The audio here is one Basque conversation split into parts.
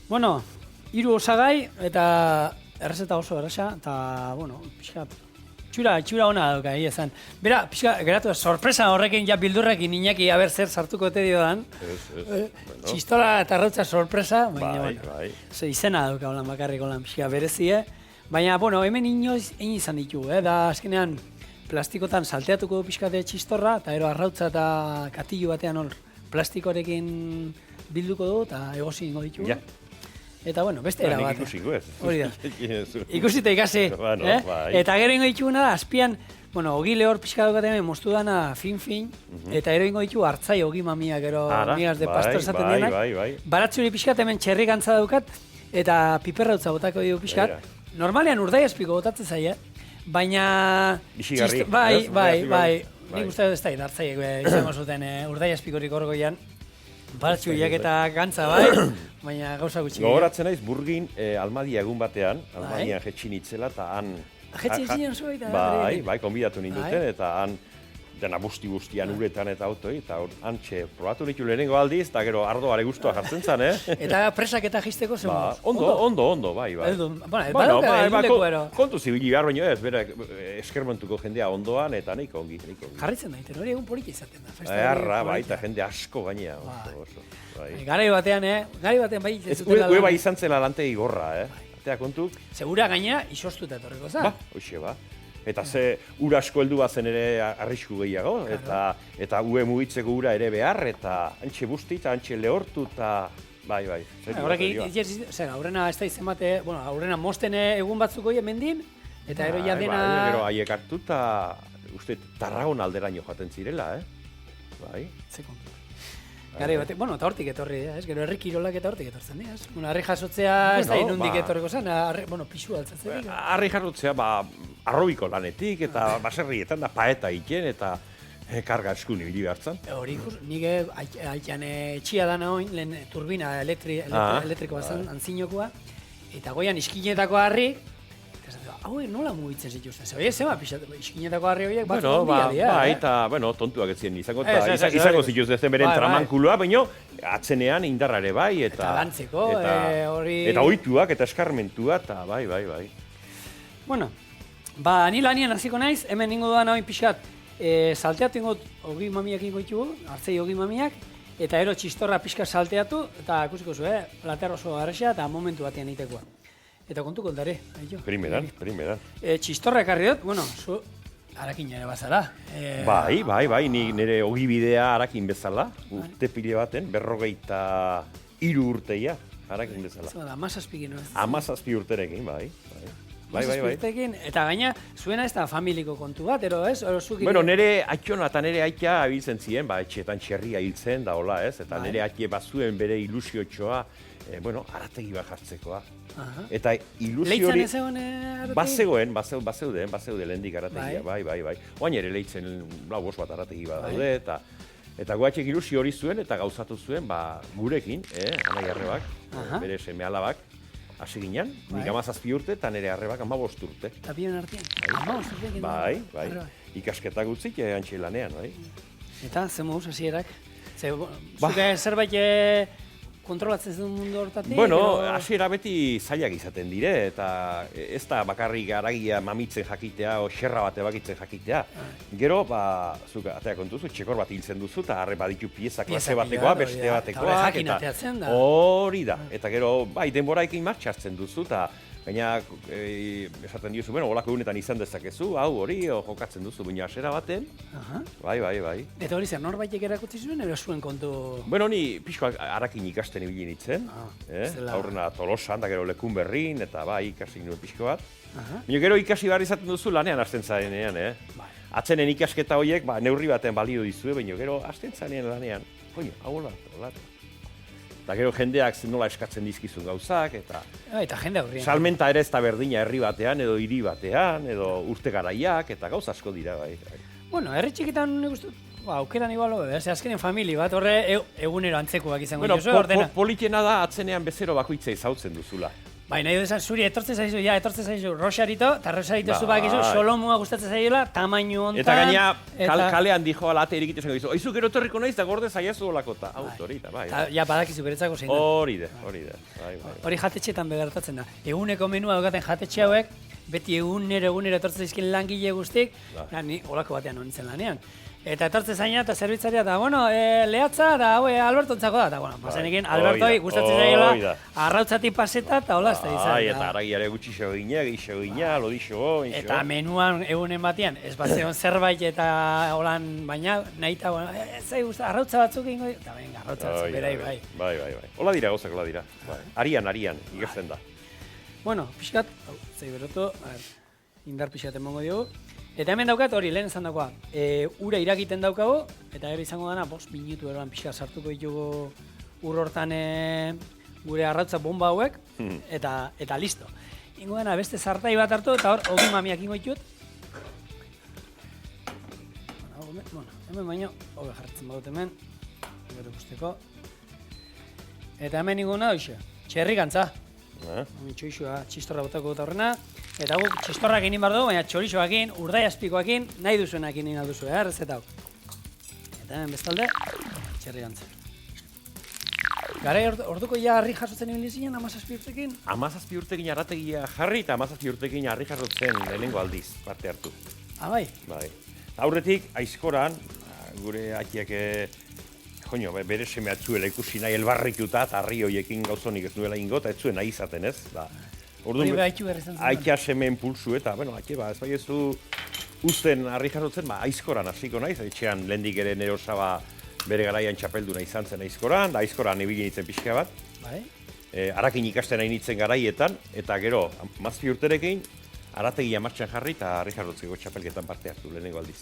Bueno, 3 osagai eta errezeta oso erresa, eta, bueno, pixka, txura ona dauka, egia esan. Bera, pixka, geratu, sorpresa horrekin, ja bildurrekin Iñaki, aber zer sartuko te dio dan. Bueno. Txistora eta arrautza sorpresa, baina, Bai, bueno, bai. izena dauka holan bakarrik holan pixka berezie. Baina, bueno, hemen inoiz egin izan ditugu, da azkenean plastikotan salteatuko du pixkate txistorra, eta ero arrautza eta katilu batean hor plastikorekin bilduko du, eta egosi ingo ditugu. Ja. Eta, bueno, beste era bat. Ikusiko ez. Hori da. Ikusita ikasi. Bueno, bai. Eta gero ingo dituguna da, azpian, bueno, ogi lehor pixka daukat hemen moztu dana fin, eta ero ingo ditugu hartzai ogi mamia, gero migas de pastor esaten dienak. Bai. Baratzuri pixkat hemen txerri gantza daukat, eta piperrautza botako dugu pixkat. Normalean urdai espiko botatzen zaia, baina... Ixigarri. Bai. Nik uste dut ez da, hartzaiek izango zuten urdai espikorik orgoian. Baratzuriak eta gantza bai, baina gauza gutxi. Gogoratzen naiz Burgin Almadia egun batean, Almadian jetxin itzela, eta han... Jetxin zinen zuen eta... Bai, konbidatu ninduten, eta han dena bustian uretan eta autoi, eta hantxe probatu ditu lehenengo aldiz, eta gero ardoare guztua jartzen zen, Eta presak eta jisteko zen moz? Ondo, bai. Kontu zibili behar baino ez, bera eskermentuko jendea ondoan, eta nahiko ongi. Jarritzen daiten, hori egun polit izaten da. Erra, bai, eta jende asko gainea. Garai batean bai... Ue bai izan zela lantegi gorra, Atea kontuk. Segura gainea, isostuta etorriko za. Hoxe, Eta ze ura asko heldu bazen ere arrisku gehiago, eta ue mugitzeko ura ere behar, eta antxe busti eta antxe lehortu, eta bai. Horrek, aurrena ez da izan bate, aurrena mosten egun batzuk hori mendin, eta ero ja dena... Gero haiek hartu eta uste Tarragon alderaino joaten zirela, Bai. Ze kontu. Garai bate, eta hortik etorri, gero herri kirolak eta hortik etortzen, harri jasotzea ez da inundik etorriko zen, pisu altzatzen. Harri jasotzea, arrobiko lanetik eta baserrietan da paeta iten eta karga eskun ibili behartzen. Hori ikus, nik haitean etxia dana oin, lehen turbina elektriko bazan, antzinokoa, eta goian iskinetako harri, hau nola mugitzen zituzten, zema iskinetako harri horiek bat ondia dira. Eta, tontuak ez ziren izango zituzten beren tramankuloa, baina atzenean indarrare bai, eta lantzeko, hori... Eta oituak, eta eskarmentua, eta bai. Bueno, ni lanian hasiko naiz, hemen ningo duan hau pixkat, salteatu ingo ogi mamiak ingo ditugu, hartzei ogi mamiak, eta ero txistorra pixka salteatu, eta ikusiko zu, plater oso garresa, eta momentu batean egitekoa. Eta kontu kontare, Primeran. Txistorra ekarri dut, zu harakin ere bazara. Bai, ni nire ogibidea harakin bezala, urte pile baten, 53 urteia harakin bezala. Zara, 17 gino ez. 17 urterekin, bai. Bai. Eta gaina, zuena ez da familiko kontu bat, ero ez? Nire aitzona eta nire aitea abiltzen ziren, etxeetan txerria hiltzen da, hola ez? Eta nire aitie bazuen bere ilusiotxoa, arategi bat jartzekoa. Eta ilusio hori... Leitzan ez egon arategi? Bazeuden lehendik arategia, bai. Oain ere leitzen bos bat arategi bat daude, eta goatxek ilusio hori zuen, eta gauzatu zuen, gurekin, anai arrebak, bere seme alabak, hasi ginen, nik 17 urte, eta nire arrebak 15 urte. Eta bion artean? 15 urte? Bai. Ikasketak utzik, antxe lanean, bai. Eta, ze moduz hasierak? Zuke zerbait kontrolatzen zen mundu hortatik? Hasiera beti zailak izaten dire, eta ez da bakarrik aragia mamitzen jakitea, o xerra bate bakitzen jakitea. Gero, zuk atea kontuzu, txekor bat hiltzen duzu, eta harre baditu pieza klase batekoa, beste batekoa. Eta hori da. Eta gero, denboraekin martxartzen duzu, eta gaina esaten diozu, holako egunetan izan dezakezu, hori jokatzen duzu, baina hasiera baten. Bai. Eta hori zer, norbaitek erakutsi zuen, edo zuen kontu... Ni pixkoak harakin ikasten ibili nintzen, aurrena Tolosan, da gero Lekun Berrin, eta ikasi nuen pixko bat. Baina gero ikasi behar izaten duzu lanean hasten zarenean, Atzenen ikasketa horiek, neurri batean balio dizue, baina gero hasten zarenean lanean. Hau hola. Eta gero jendeak nola eskatzen dizkizun gauzak, eta jende aurrian. Salmenta ere ez da berdina herri batean, edo hiri batean, edo urte garaiak, eta gauza asko dira, bai. Herri txikitan nik uste, aukeran igual, azkenen famili bat, horre egunero antzekoak izango diozu, ordena. Politena da atzenean bezero bakoitza izautzen duzula. Bai, nahi duzan, zuri etortzen zaizu Rosarito, eta Rosarito zu bakizu, Solomua gustatzen zaiola, tamainu hontan. Eta gaina, kalean dijo alate erikite zen gizu. Oizu gero etorriko naiz, da gorde zaiazu olakota. Autorita, bai. Ja, badakizu beretzako zein da. Hori de. Hori jatetxeetan begertatzen da. Eguneko menua daukaten jatetxe hauek, beti egunero etortzen zaizkin langile guztik, ni olako batean nintzen lanean. Eta etortzen zaina eta zerbitzaria eta, lehatza eta hau Albertontzako da. Eta, pasenekin, Albertoi gustatzen zaila arrautzatik paseta eta hola ez da izan. Eta aragiare gutxi xo gina, lodi xo. Eta menuan egunen batean, ez bat zegoen zerbait eta holan, baina nahi eta, zai guztat, arrautza batzuk ingo, eta venga, arrautza batzuk berai, bai. Bai. Hola dira, gozak, hola dira. Arian, ikasten da. Bueno, pixkat, zei berotu, indar pixkat emongo diogu. Eta hemen daukat hori, lehen esan dagoa, ura irakiten daukago, eta gero izango dana, 5 minutu eroan pixka sartuko ditugu ur hortan gure arrautza bomba hauek, eta listo. Ingo dana beste zartai bat hartu, eta hor, ogi mamiak ingo ditut. Hemen baino, hobe jartzen badut hemen, gero ikusteko. Eta hemen ingo dana, txerri gantza. Txoixua, txistorra botako dut horrena. Eta guk txistorrak egin behar dugu, baina txorixoakin, urdai azpikoakin, nahi duzuenak egin alduzu, errezeta hau. Eta hemen bestalde, txerri gantza. Garai orduko ja harri jasotzen ibili zinen, 17 urtekin? 17 urtekin arrategia jarri eta 17 urtekin harri jasotzen lehenengo aldiz parte hartu. Bai? Bai. Aurretik, aizkoran, gure atiak bere seme atzuela ikusi nahi elbarrikuta eta harri horiekin gauzonik ez nuela ingo, eta ez zuen nahi izaten ez. Hori behaitu behar izan zen. Aitea semeen pulsu eta, ez bai ez du uzten harri jasotzen, aizkoran hasiko naiz, etxean lehendik ere nire osaba bere garaian txapelduna izan zen aizkoran, da aizkoran ibili nintzen pixka bat. Bai? Harakin ikasten nahi nintzen garaietan, eta gero, 17 urterekin, harategia martxan jarri eta harri jasotzeko txapelketan parte hartu lehenengo aldiz.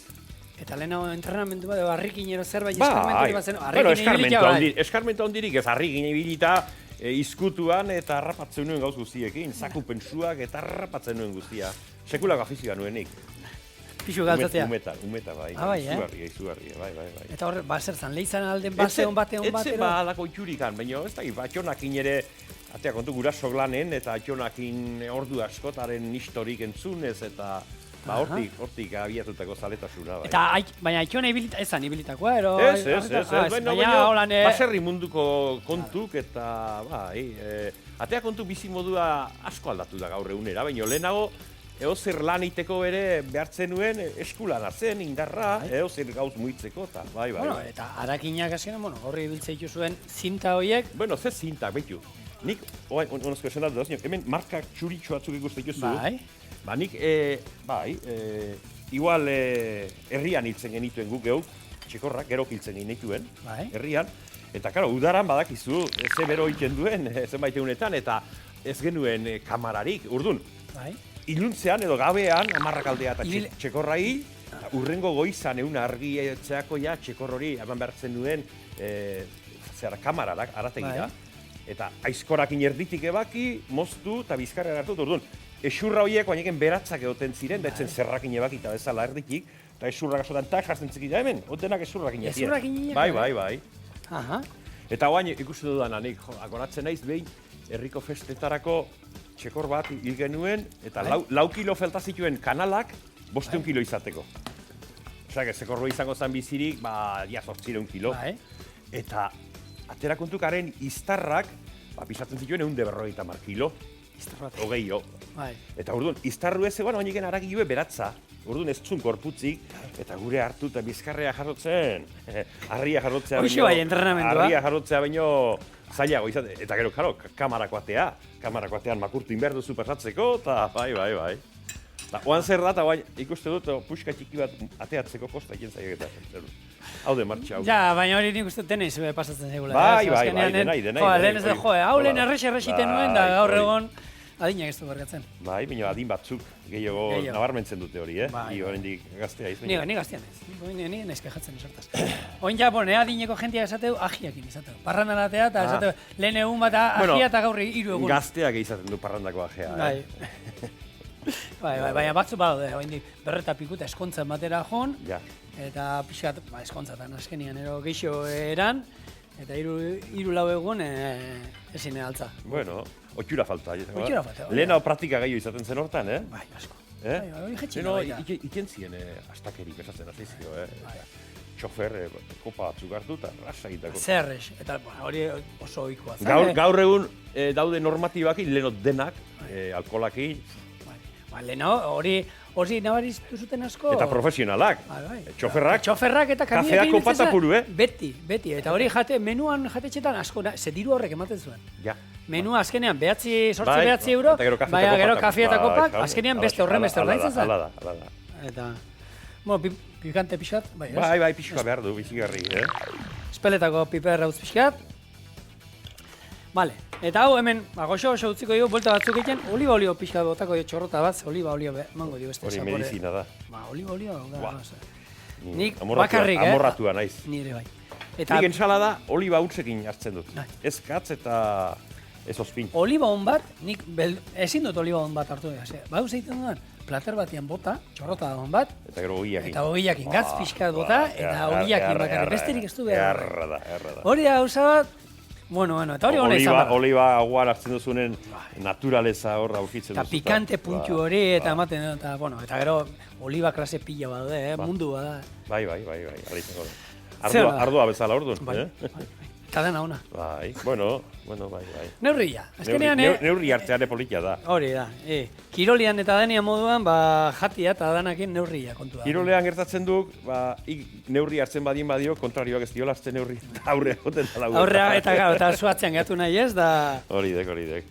Eta lehenago entrenamendu bat, harrikin ero zerbait eskarmentu bat zen, harrikin ibilita bai. Eskarmentu ondirik ez, harrikin ibilita izkutuan eta harrapatzen nuen gauz guztiekin, zaku pentsuak eta harrapatzen nuen guztia. Sekulako afizioa nuenik. Pixu galtzatzea? Umeta, bai. Izugarria, bai. Eta horre, zer zan, lehizan alden base hon bat? Etze alako itxurikan, baina ez da, atxonakin ere, atea kontu gurasok lanen, eta atxonakin ordu askotaren historik entzunez, eta hortik abiatutako zaletasuna, bai. Eta, baina atxona ezan ibilitakoa, ero? Ez, baina baserri munduko kontuk, eta, bai, atea kontu bizimodua asko aldatu da gaur egunera, baina lehenago, eozer lan iteko ere behartzen nuen eskulana zen, indarra, eozer gauz muitzeko, eta bai. Eta harakinak azkenan, horri ibiltzea ditu zuen zinta horiek? Ze zintak, behitu. Nik, honezko esan dut, hemen markak txuritxo batzuk ikusten dituzu. Bai. Nik, igual herrian hiltzen genituen guk geuk, txekorrak, gero hiltzen genituen, herrian. Eta, karo, udaran badakizu, ze bero egiten duen, zenbait egunetan, eta ez genuen kamararik, urdun. Iluntzean edo gabean, amarrakaldea eta txekorra hil, urrengo goizan egun argietzeako ja txekor hori eman behartzen duen kamararak, arategira. Eta aizkorakin erditik ebaki, moztu eta bizkarra hartu, orduan, esurra horiek baineken beratzak egoten ziren, da etzen zerrakin ebaki eta bezala erditik, eta esurrak asotan tak jartzen txikita hemen, otenak esurrakin ezien. Esurrakin inak? Bai. Eta oain ikusten dudan, agoratzen naiz behin, herriko festetarako txekor bat hil genuen, eta 4 kilo felta zituen kanalak 500 kilo izateko. Osea, zekorro izango zen bizirik, 800 kilo. Eta atera kontukaren iztarrak, pisatzen zituen 150 kilo. Hogeio. Eta orduan, iztarru ez egoan, oiniken haragilue beratza. Orduan ez zun korputzik, eta gure hartu eta bizkarrea jarrotzen. Harria jarrotzea baino zailago izate. Eta gero, karo, kamarakoatea. Kamarakoatean makurtin behar duzu pasatzeko, eta bai. Oan zer da, eta ikuste dut, puxka txiki bat ateatzeko kosta egin zaiak eta. Hau de martxa. Ja, baina hori nik uste tenez pasatzen zaigula. Bai, denai. Lehen ez da, hau lehen errexiten nuen, da gaur egon adinak ez du bergatzen. Bai, baina adin batzuk gehiago nabarmentzen dute hori, Ni horrendik gaztea izan. Ni gaztean ez, ni nezke jatzen esartaz. Oin ja, adineko jentia esateu, ahiakin esateu. Parrandan atea eta esateu, lehen egun bat ahia eta gaur 3 egun. Gazteak izaten du parrandako ahia. Bai, baina batzu badaude, berreta pikuta eskontzen batera joan, eta pixkat eskontzatan askenian ero geixo eran, Eta 3-4 egun ezin altza. Bueno, otxura falta. Otxura falta. Lehena praktika gehiago izaten zen hortan, Bai, asko. Hori ikentzien astakerik esatzen azizio, Txofer, kopa batzuk hartu eta rasa egitako. Zerrez, eta hori oso ohikoa. Gaur egun daude normatibakin, leheno denak, alkoholakin. Leheno, hori nabarizu zuten asko. Eta profesionalak, txoferrak eta kafeak kopata puru, Beti. Eta hori menuan jatetxetan asko, ze diru horrek ematen zuen. Ja. Menua azkenean 8-9 euro, baina gero kafea eta kopak, azkenean beste ordaintzen zen. Hala da. Eta, pikante pixat, bai, ez? Bai, pixka behar du, bizigarri, Espeletako piper rautz pixkat. Vale, eta hau hemen, goxo utziko dugu, buelta batzuk egiten, oliba pixka botako txorrota bat, oliba mango dio beste sapore. Hori medizina da. Oliba, nik bakarrik, amorratua naiz. Nire bai. Nik ensalada oliba utzekin hartzen dut. Ez katz eta ez ospin. Oliba hon bat, nik ezin dut oliba hon bat hartu dira. Bau zeiten dudan, plater batian bota, txorrota hon bat. Eta gero ogiakin. Eta ogiakin, gatz pixkat bota, eta ogiakin bakarrik. Besterik ez du behar. Erra da. Hori da gauza bat, bueno, eta hori hona izan bat. Oliba aguan hartzen duzunen naturaleza horra aurkitzen duzu. Eta pikante puntu hori, eta ematen, eta gero oliba klase pila bada, mundu bada. Bai, ardua bezala orduan. Eta dena ona. Bai. Neurria. Neurri hartzeare politia da. Hori da. Kirolian eta denean moduan, jatia eta danakin neurria kontua. Kirolean gertatzen duk, neurri hartzen badien badio, kontrarioak ez diola hartzen neurri aurrea goten dala. Aurrea eta zuatzean gatu nahi ez, da... Hori dek.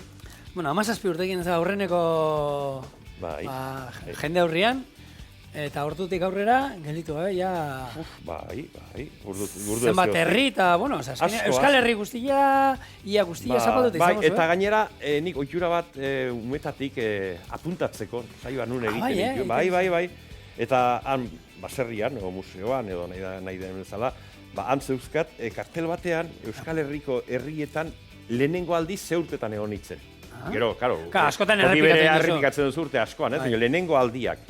Bueno, 17 urtekin ez da aurreneko jende aurrian, eta hortutik aurrera, gelditu, ja... Bai. Zenbat herri eta, bueno, Euskal Herri guztia, ia guztia zapatuta izango zuen. Eta gainera, nik oitura bat umetatik apuntatzeko, saioan nun egiten ditu. Bai. Eta han, baserrian, edo museoan, edo nahi den bezala, han zeuzkat, kartel batean, Euskal Herriko herrietan lehenengo aldiz zeurtetan egon nintzen. Gero, karo, askotan errepikatzen duzu urte askoan, lehenengo aldiak.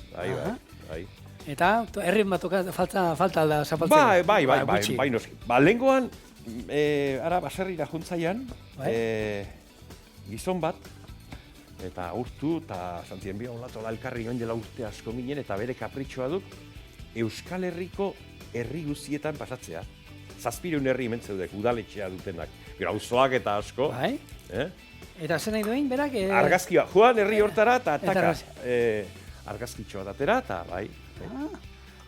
Bai. Eta herrin bat falta alda zapaltzen? Bai, noski. Lehengoan, baserrira juntzaian, gizon bat, eta urtu, eta santien bia olatola elkarri joan dela urte asko ginen, eta bere kapritxoa dut, Euskal Herriko herri guztietan pasatzea. 700 herri hemen zeudek, udaletxea dutenak. Gero, auzoak eta asko. Bai. Eta zen nahi duen, berak? Argazkia, joan herri hortara, eta taka. Argazkitxoa datera, eta bai.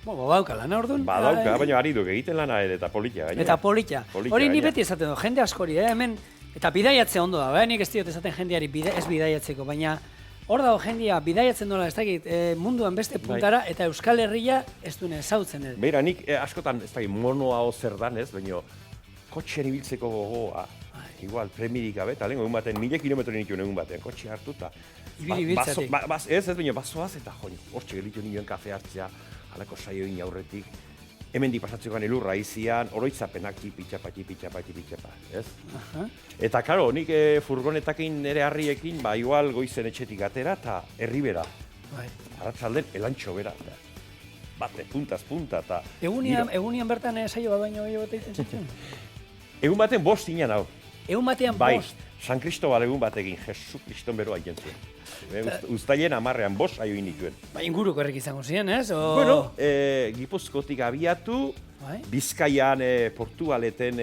Badauka lana orduan. Badauka, baina ari duk egiten lana eta politia gaina. Eta politia. Hori ni beti esaten du, jende askori, hemen, eta bidaiatze ondo da, nik ez diot esaten jendeari ez bidaiatzeko, baina hor dago jendia bidaiatzen dola, ez dakit, munduan beste puntara, eta Euskal Herria ez duen ezautzen. Beira, nik askotan, ez dakit, monoa zer dan ez, baina kotxean ibiltzeko gogoa, igual, premirik gabe, eta lehen egun baten, 1000 kilometro nituen egun baten, kotxe hartu, eta ibiltzatik. Ez, baina bazoaz, eta hortxe gelitu nioen kafe hartzea, halako saioin aurretik, hemendik pasatzekoan elurra izian, oroitzapenak txipitxapa, ez? Eta, karo, nik furgonetakin nire harriekin, igual goizen etxetik atera, eta herribera. Arratzalden, elantxo bera. Bate, puntaz, eta... Egunian bertan saio bat baino bat egiten zitzen? Egun baten bost inan hau. Egun batean bost? San Cristobal egun batekin, Jesu Kriston beroa egin zuen. Uztaien 10ean bost aio inituen. Inguruko herrik izango ziren, ez? Bueno, Gipuzkotik abiatu, Bizkaian Portugaleten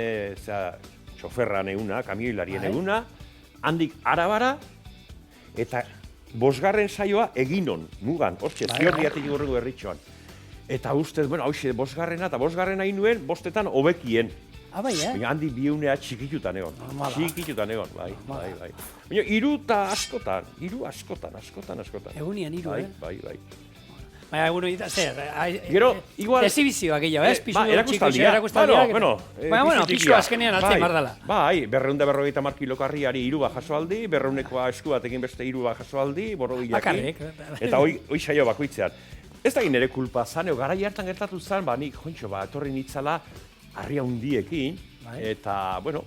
txoferran eguna, kamioilarien eguna, handik Arabara, eta 5. saioa eginon, mugan, hortxe, ziorriatik gorrengo herritxoan. Eta ustez, bueno, hauxe, 5. eta 5. hain nuen, 5etan hobekien. Bai, handi biunea txikitutan egon. Bai. Baina, hiru eta askotan. Egunian hiru, Bai. Baina, egun hori, Gero, igual... Exhibizioa gehiago, ez? Erakustaldia. Bueno, pixu azkenean altzen bardala. Bai, 250 kilokarriari 3 jasoaldi, 200koa esku batekin beste 3 jasoaldi, borrogilakin. Eta hoi saio bakoitzean. Ez da nire kulpa zan, garai hartan gertatu zan, nik, etorri nitzala, harria hundiekin, eta, bueno,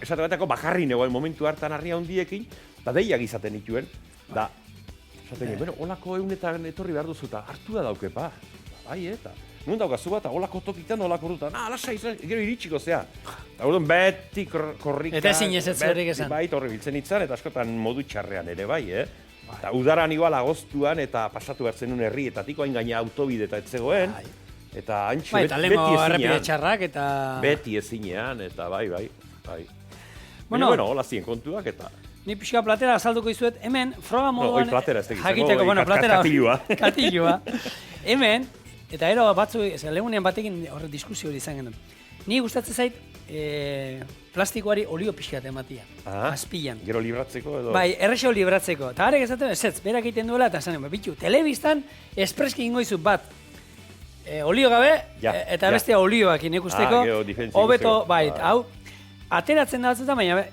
esate bateko bakarri negoen momentu hartan harria hundiekin, da deiak izaten dituen, da, esaten bueno, olako eunetan etorri behar duzu, eta hartu da daukepa, bai, eta, nun daukazu bat, holako tokitan, holako rutan, lasai, gero iritsiko zea. Eta orduan beti korrika... Eta ezin ez horrek esan. Bai, torri biltzen itzan, eta askotan modu txarrean ere bai, Eta udaran igual agoztuan eta pasatu behar zenun herrietatik, oain gaina autobide eta etzegoen. Eta antxe, eta lemo errepide txarrak eta... Beti ezinean, eta bai. Bueno, hola zien kontuak eta... Ni pixka platera azalduko izuet, hemen froga moduan... Hoi platera ez tegitzeko, jakiteko, bueno, platera... Katilua. Hemen, eta ero batzu, legunean batekin horre diskusio hori izan genuen. Ni gustatzen zait, plastikoari olio pixkat ematia, azpilan. Gero libratzeko edo? Bai, errexo libratzeko. Eta harek esaten, ez, berak egiten duela, eta zanen, bitu, telebistan espreski ingoizu bat, olio gabe, eta bestea olioak inekusteko, hobeto, bai, hau, ateratzen da batzuta, baina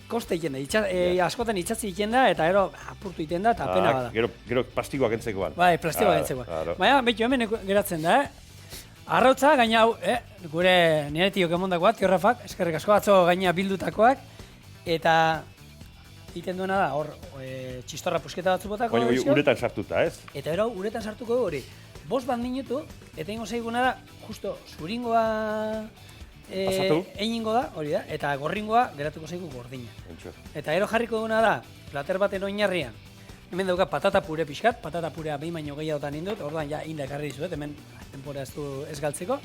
koste egiten da, askotan itxatzi egiten da, eta gero apurtu egiten da, eta pena bada. Gero plastikoak entzekoan. Bai, plastikoak entzekoan. Baina, bitu, hemen geratzen da, Arrautza, gaina hau, gure nire tiok emondakoa, Tio Rafak, eskerrik asko atzo gaina bildutakoak, eta egiten duena da, hor, txistorra pusketa batzu botako. Baina uretan sartuta, ez? Eta ero, uretan sartuko du hori. 5 minutu, eta ingo zaiguna da, justo, zuringoa einingo da, hori da, eta gorringoa geratuko zaigu gordina. Eta ero jarriko duna da, plater baten oinarrian, hemen dauka patata pure pixkat, patata purea behin baino gehiagotan indut, orduan ja inda ekarri dizuet, hemen denbora ez galtzeko.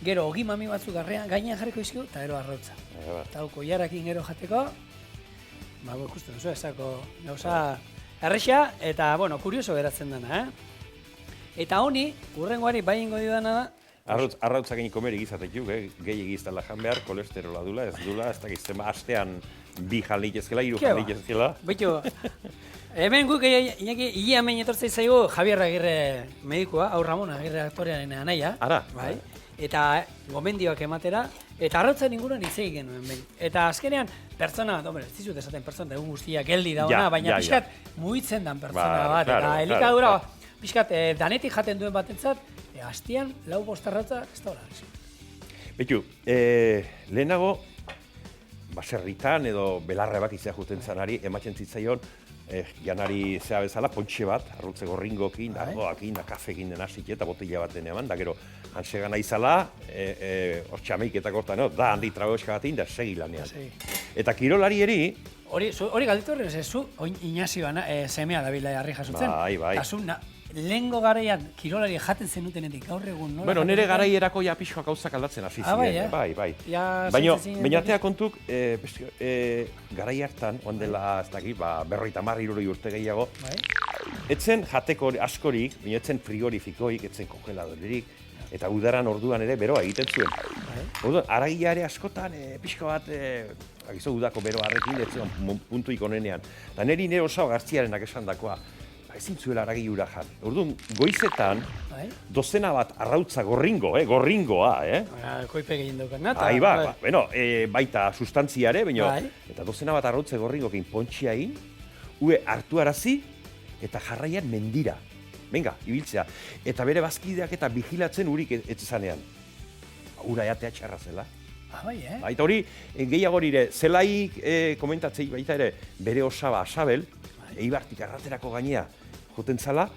Gero ogi mami batzuk gainean jarriko izkigu, eta gero arrautza. Eta hau koiarakin gero jateko, ikusten duzu, ezako gauza errexea, eta, bueno, kurioso geratzen dena, Eta honi, urrengoari bai ingo didana da, Arrautzak egin komeri gizatekiu, gehi egiztela jan behar, kolesterola dula, ez dula, ez dakiz zenba, astean 2 jan litezkela, 3 jan litezkela. Baitu, hemen guk hilean behin etortzei zaigu Javier Agirre medikua, hau Ramon Agirre aktorearen anaia. Ara? Bai. Eta gomendioak ematera, eta arrautzan inguruan hitz egin genuen behin. Eta azkenean, pertsona, ez dizut esaten pertsona, egun guztia geldi dauna, baina pixkat mugitzen dan pertsona bat, eta elikadura pixkat danetik jaten duen batentzat, hastian, 4-5 arrautza, ez da hola. Beitu, lehenago, baserritan edo belarre bat izea juten zanari, ematen zitzaion, janari zea bezala, pontxe bat, arrutze gorringokin, dagoakin, da kafekin den hasik eta botila bat denean, da gero, hansegana izala, hor txameik eta kortan, da handi tragoeska batin, da segi lanean. Eta kirolari eri... Hori galditu horren, zu, Inazio semea da bila jarri jasutzen. Bai. Lehengo garaian kirolari jaten zenutenetik gaur egun, nola? Bueno, nire garaierako ja pixoak gauzak aldatzen hasi ziren. Bai. Baina atea kontuk, garai hartan, ondela, ez dakit, 50-60 urte gehiago, etzen jateko askorik, baina etzen frigorifikoik, etzen kongeladorerik, eta udaran orduan ere beroa egiten zuen. Orduan, aragia ere askotan pixka bat, agizu udako bero harrekin, etzen puntuik onenean. Eta niri nire osao Gartziarenak esan dakoa, ezin zuela aragi hura jan. Orduan, goizetan, dozena bat arrautza gorringoa, Koipe gehien daukan, baita sustantziare, eta dozena bat arrautze gorringokin pontxiain, hue hartu arazi, eta jarraian mendira. Venga, ibiltzea. Eta bere bazkideak eta vigilatzen urik etzanean. Ura jatea txarra zela. Eta hori, gehiago ere, zelaik komentatzei baita ere, bere osaba Asabel, Eibartik arraterako gainea joten zala,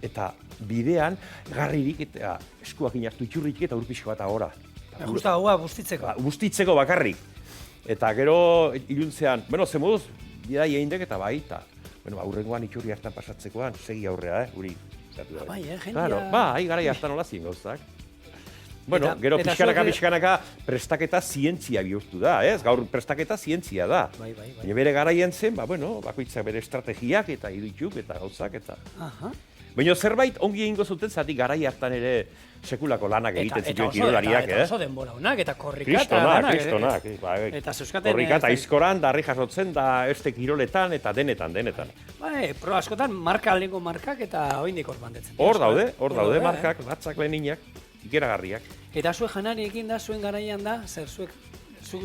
eta bidean garririk eta eskuak inartu itxurrik eta urpixko bat agora. Justa gaua bustitzeko. Bustitzeko bakarrik. Eta gero iluntzean, ze moduz, bidai egindek eta bai, eta aurrengoan itxurri hartan pasatzekoan, segi aurrea, uri. Jendia. Bai, garai hartan hola zien gauzak. Gero pixkanaka prestaketa zientzia bihurtu da, ez? Gaur prestaketa zientzia da. Baina bere garaian zen, bakoitzak bere estrategiak eta iruituk eta gauzak eta... Baina zerbait ongi egingo zuten zati garai hartan ere sekulako lanak egiten zituen kirolariak, Eta oso denbora honak, eta korrika eta lanak. Kristonak. Eta zeuskaten... Korrika eta aizkoran, darri jasotzen, da este kiroletan eta denetan. Pro askotan, lehenko markak eta oindik hor bandetzen. Hor daude markak, batzak leheninak. Ikeragarriak. Eta zuek janariekin da, zuen garaian da, zer zuek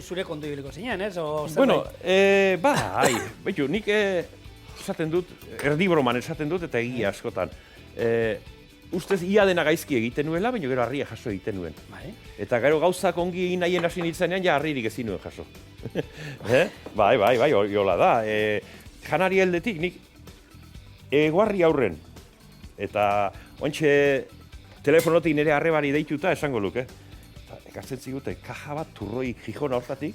zure kontu ibiliko zinean, ez? Baitu, nik esaten dut, erdibroman esaten dut eta egia askotan. Ustez, ia dena gaizki egiten nuela, baina gero harria jaso egiten nuen. Eta gero gauzak ongi egin nahien hasi nintzenean, ja harririk ezin nuen jaso. Bai, hola da. Janari heldetik, nik eguarri aurren. Eta, ontxe, telefonotik nire arrebari deituta esango luke. Ekartzen zigute, kaja bat turroi Gijona hortatik,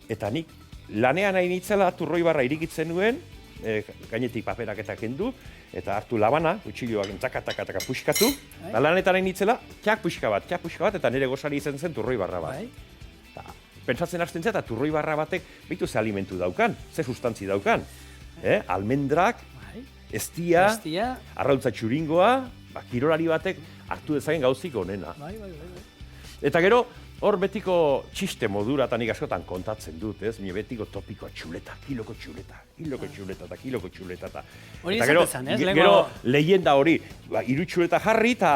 eta nik lanean nahi nitzela turroi barra irikitzen nuen, gainetik paperak eta kendu, eta hartu labana, utxiloak entzaka-taka puxkatu, eta lanetan nahi nitzela, txak puxka bat, eta nire gozari izan zen turroi barra bat. Pentsatzen hasten zera, eta turroi barra batek, behitu ze alimentu daukan, ze sustantzi daukan. Almendrak, estia, arrautza txuringoa, kirolari batek hartu dezagen gauzik onena. Eta gero, hor betiko txiste modura eta nik askotan kontatzen dut, ez? Mie betiko topikoa txuleta, kiloko txuleta. Hori izatezen, ez? Gero, leyenda hori, 3 txuleta jarri eta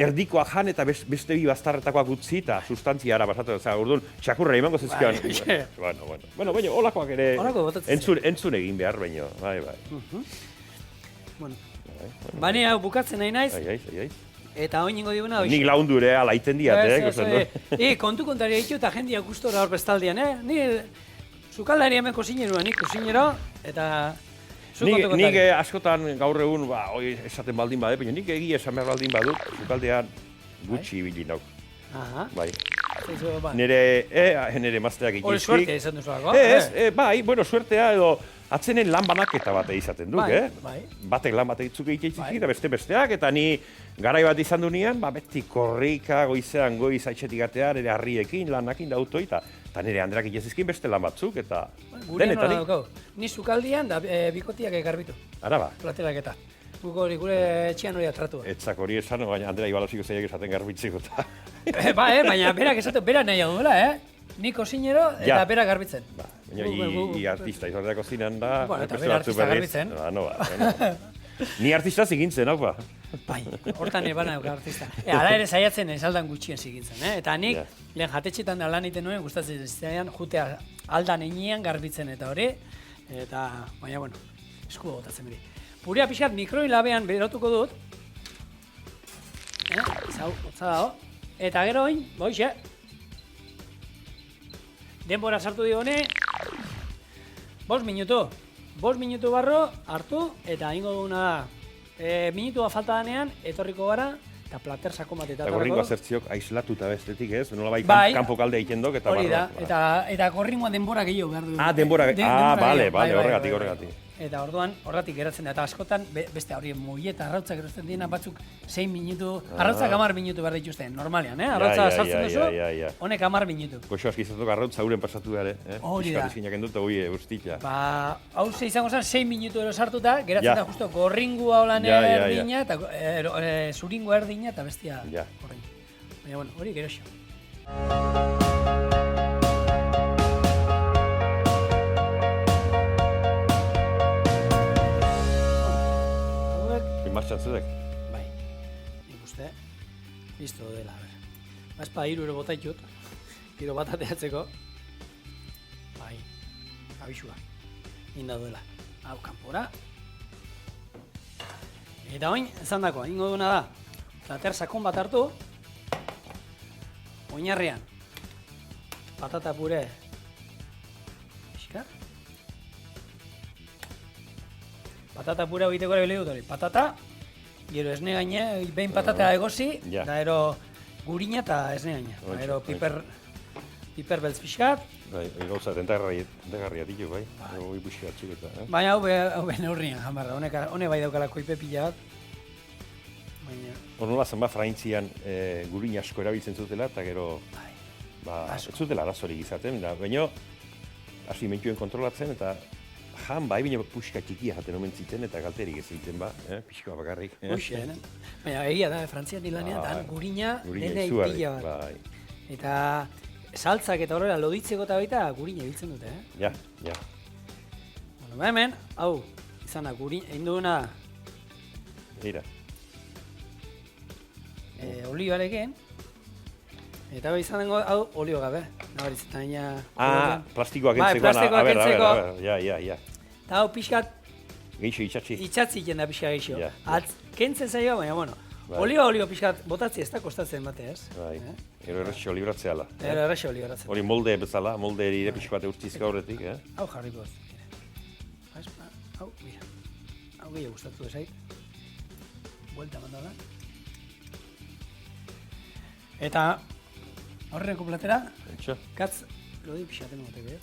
erdikoa jan eta beste bi bastarretakoak utzi eta sustantziara basatu. Orduan, txakurra emango zizkian. Bueno, holakoak ere entzun egin behar baino. Bai. Bani hau bukatzen nahi naiz. Eta oin ingo diguna hoxe. Nik laundu ere ala iten diat, kontu kontari ditu eta jendia gustora hor bestaldian, Ni sukaldari hemen kozinerua, nik kozinero, eta nik askotan gaur egun, esaten baldin bade, baina nik egia esan behar baldin badut, sukaldean gutxi ibili nauk. Bai. Nere mazteak ikizki. Hori suertea izan duzuako? Suertea edo atzenen lan banaketa bat izaten duk, Batek lan bat egitzuk egitzik eta besteak, eta ni garai bat izan du nian, beti korrika goizean goiz aitxetik atean, nire harriekin, lanakin da autoi, eta nire Andreak itxezizkin beste lan batzuk, eta denetarik. Ni sukaldian da bikotiak egarbitu. Araba. Platerak eta. Gure etxean hori atratua. Etzak hori esan, baina Andrea ibalaziko zeiak esaten garbitzeko eta... Baina berak esatu, berak nahi hau duela, Ni kozinero eta berak garbitzen. Baina artista izan da kozinan da... Eta bera artista garbitzen. Ni artista zigintzen, hau ba. Bai, hortan ebana artista. Hala ere saiatzen esaldan gutxien zigintzen, Eta nik lehen jatetxetan da lan iten nuen, gustatzen zitzaidan, jutea aldan enean garbitzen eta hori. Eta, baina, esku botatzen beri. Purea pixkat mikroin labean berotuko dut. Hotza dago. Eta gero oin, boixe. Denbora sartu dio honi. 5 minutu. 5 minutu barro hartu eta ingo duguna da. Minutua falta danean, etorriko gara, eta plater sako bat eta gorringoa zertziok aislatuta bestetik, ez? Nola kanpo kalde egiten dok eta barro. Hori da, eta gorringoa denbora gehiago behar du. Denbora gehiago. Bale, horregatik. Eta orduan, horretik geratzen da, eta askotan, beste hori moieta arrautzak erosten diena batzuk 6 minutu, arrautzak 10 minutu behar dituzten, normalean, Arrautza sartzen duzu, honek 10 minutu. Goxo aski izatuk arrautza uren pasatu behar, Hori da. Piskatik endut, hoi guztitza. Hau izango zen 6 minutu ero sartuta, geratzen da justo gorringua holan erdina, eta zuringua erdina, eta bestia gorringua. Baina, hori geroxo. Martxan zedek? Bai, nik uste, listo dela, Bazpa 3 euro bota itut, gero bat ateatzeko. Bai, abisua, inda duela. Hau, kanpora. Eta oin, ezan dako, ingo duna da, plater sakon bat hartu, oinarrean, patata pure, pixkar. Patata pura egiteko ere bile dut hori. Patata, gero esne gaine, behin patata egozi, da ero gurina eta esne gaine. Da ero piper beltz pixkat. Bai, gauza, tentargarria ditu, bai. Hoi pixkat txiketa, Baina hau be neurrian, jamarra. Hone bai daukala koipe pila bat. Nola zen fraintzian gurina asko erabiltzen zutela, eta gero... Ez zutela arazorik izaten, baina hasi mentuen kontrolatzen, eta baina puxka txikia jaten omen ziten eta galterik ez egiten pixkoa bakarrik. Baina egia da, Frantzian dilanean, da gurina dene pila bat. Eta saltzak eta horrela loditzeko eta baita gurina biltzen dute, Ja. Hemen, hau, izan da, gurina, egin duguna... Eira. Olibarekin, eta izan dengo, hau, olio gabe. Nabaritzetan ina... Plastikoak entzeko. Ja. Eta hau pixkat... Geixo itxatzi. Itxatzi jenda pixka geixo. Kentzen zaio, baina, olio pixkat botatzi ez da kostatzen bate, ez? Bai, ero errexo libratzea ala. Ero errexo libratzea. Hori molde bezala, molde ere pixko bat eurtzizka horretik, Hau jarriko ez. Hau, mira. Hau gehiago gustatu ezait. Buelta mandala. Eta horreneko platera, Entxo. katz, lodi pixaten goteke.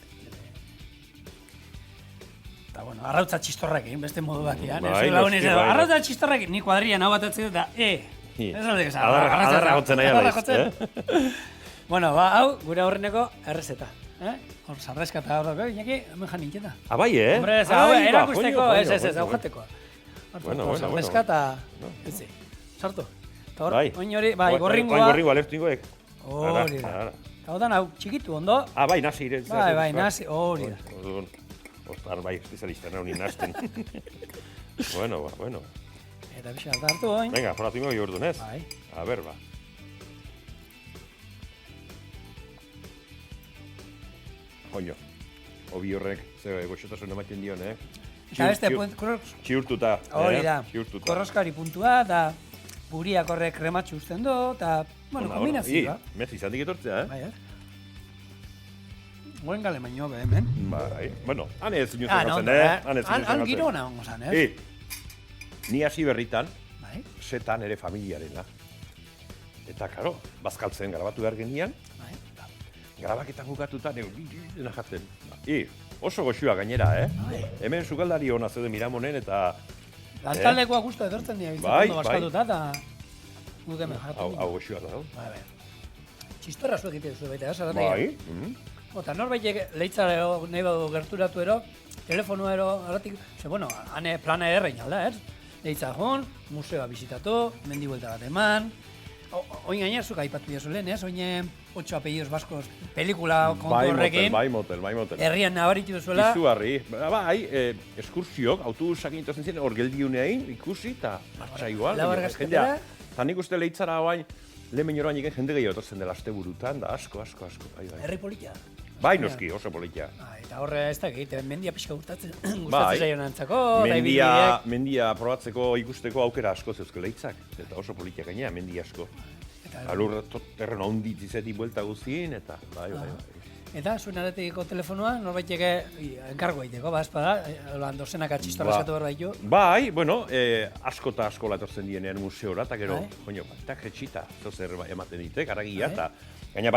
Eta, bueno, arrautza txistorrakin, beste modu batean. Arrautza txistorrakin, ni kuadrian hau batatzen eta, ez aldek esan. Adarra gotzen nahi alaiz. Bueno, hau, gure horreneko errezeta. Hor, sarrezka eta hor, inaki, hemen jan nintzeta. Abai, Hombre, hau, erakusteko, ez, aujateko. Bueno. Sarrezka eta, ez sartu. Eta hor, Bai. oin hori, bai, gorringoa. Oin gorringoa, alertingoek. Hori da. Eta hor hau, txikitu, ondo? Bai, nasi ire. Bai, nasi, hori da. Ostar, bai, especialista nahi nazten. Bueno. Eta pixa hartu oin. Venga, foratu ingo gehordun, ez? Bai. A ber, ba. Oino, obi horrek, zer goxotasun ematen dion, Eta beste, txiurtuta. Hori da, korroskari puntua, eta buriak horrek krematxu usten du, eta, bueno, kombinazioa. Mez, izan etortzea, Bai, Goen gale baino, hemen. Bai, bueno, han ez zinuz egatzen, Han giro hona hongo zan, Ni hasi berritan, Bai. zetan ere familiarena. Eta, karo, bazkaltzen grabatu behar genian, grabaketan bukatuta, dena jatzen. Oso goxua gainera, Hemen sukaldari hona zeuden Miramonen eta... Lantaldekoa guztu edortzen dira, Bai. bazkalduta, eta... Guk hemen jartu. Hau goxua da, Bai. Txistorra zuek ite duzu baita, Bai. Eta norbaitek leitzara nahi badu gerturatu ero, telefonua ero, aratik... Bueno, hane plana errein alda, Leitza joan, museoa bisitatu, mendi buelta bat eman... Oin gaina zuk aipatu diazu lehen, Oin 8 apellidos baskos pelikula kontu horrekin. Bai motel. Herrian nabaritu duzuela. Izugarri. Bai, eskursiok, autobusak intozen ziren, hor geldiuneain, ikusi, eta martxa igual. Labargazketera. Eta nik uste leitzara hauain, lehen menoroan iken jende gehiago etortzen dela aste burutan, da asko. Herri politia. Bai, noski, oso politia. Eta horre ez da egite, mendia pixka gustatzen zaio nantzako. Mendia probatzeko ikusteko aukera asko zeuzke leitzak. Eta oso politia gainea, mendia asko. Alur terren ondit izeti buelta guztien, eta bai. Eta zuen aretegiko telefonoa, norbaiteke enkargo egiteko, espada, dozenaka txistorra esatu behar baitu. Bai, bueno, asko eta asko latortzen dienean museora, eta gero, eta jetxita, zer ematen dite, garagia, eta gaina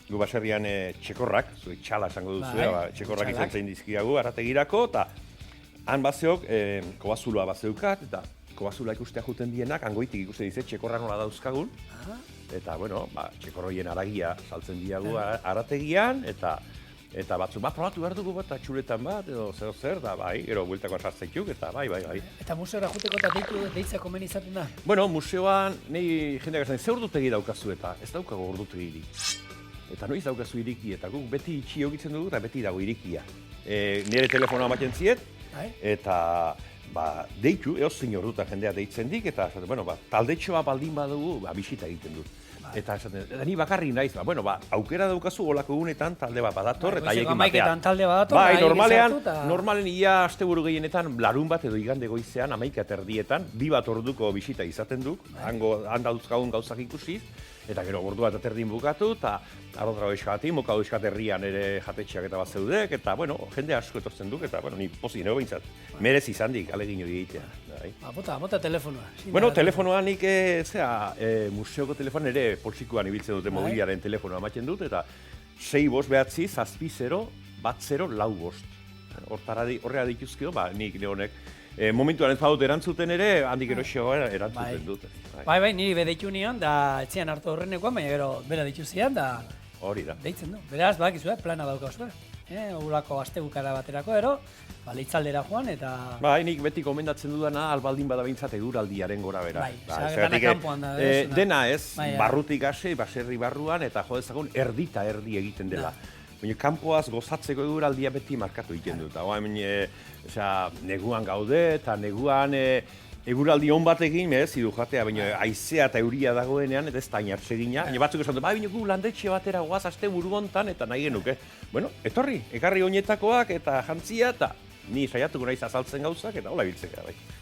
gu baserrian txekorrak, zuek txala esango duzu, txekorrak izan zein dizkiagu, arategirako, eta han bazeok, kobazuloa bazeukat, eta kobazula ikustea juten dienak, hangoitik ikuste dize, txekorra nola dauzkagun, eta, bueno, txekorroien aragia saltzen diagu arategian, eta batzu, probatu behar dugu bat, txuletan bat, edo zer, da, bai, gero bueltako sartzeituk, eta bai. Eta museora juteko eta deitzako men izaten da? Bueno, museoan, nahi jendeak esan, ze ordutegi daukazu eta, ez daukago ordutegirik. Eta noiz daukazu iriki, eta guk beti itxi ogitzen dugu, eta beti dago irikia. Nire telefonoa ematen ziet, eta deitu, zein orduta jendea deitzen dik, eta taldetxoa baldin badugu, bisita egiten dut. Eta ni bakarri naiz, aukera daukazu olako egunetan talde bat badator, eta haiekin batean. Normalen ia asteburu gehienetan, larun bat edo igande goizean, 11:00 bi bat orduko bisita izaten duk, handauzkagun gauzak ikusiz, eta gero ordu bat aterdin bukatu, eta arrotra oizkati, mokau oizkat herrian ere jatetxeak eta bat zeudek, eta jende asko etortzen duk, eta ni pozik nego bintzat, merez izan dik, alegin hori egitea. Bota telefonoa. Bueno, telefonoa nik, museoko telefoan ere poltsikoan ibiltzen dute mobiliaren telefonoa ematen dut, eta 6-5-7-0-1-0-4. Horrela dituzkio, nik honek momentuan ez badut erantzuten ere, handik eroxeagoa erantzuten dut. Bai, niri bedeitu nion, da etxean hartu horrenekoan, baina gero bera ditu zian, da hori da. Deitzen du. Beraz, bakizu, plana daukazu. Ulako astebukara baterako ero, leitzaldera joan, eta... Bai, nik beti komendatzen dudana, albaldin bada behintzat eguraldiaren gora bera. Dena kanpoan da. Dena ez, barrutik hasi, baserri barruan, eta jo dezagun erdi egiten dela. Baina kanpoaz gozatzeko eguraldia beti markatu egiten dut. Neguan gaude, eta neguan eguraldi on batekin, zidu jatea, baina haizea eta euria dagoenean, eta ez da inartzegina. Baina batzuk esan du, baina gu landetxe batera goaz aste buru hontan, eta nahi genuke. Bueno, ekarri oinetakoak eta jantzia, eta ni saiatuko naiz azaltzen gauzak, eta hola biltzeka bai.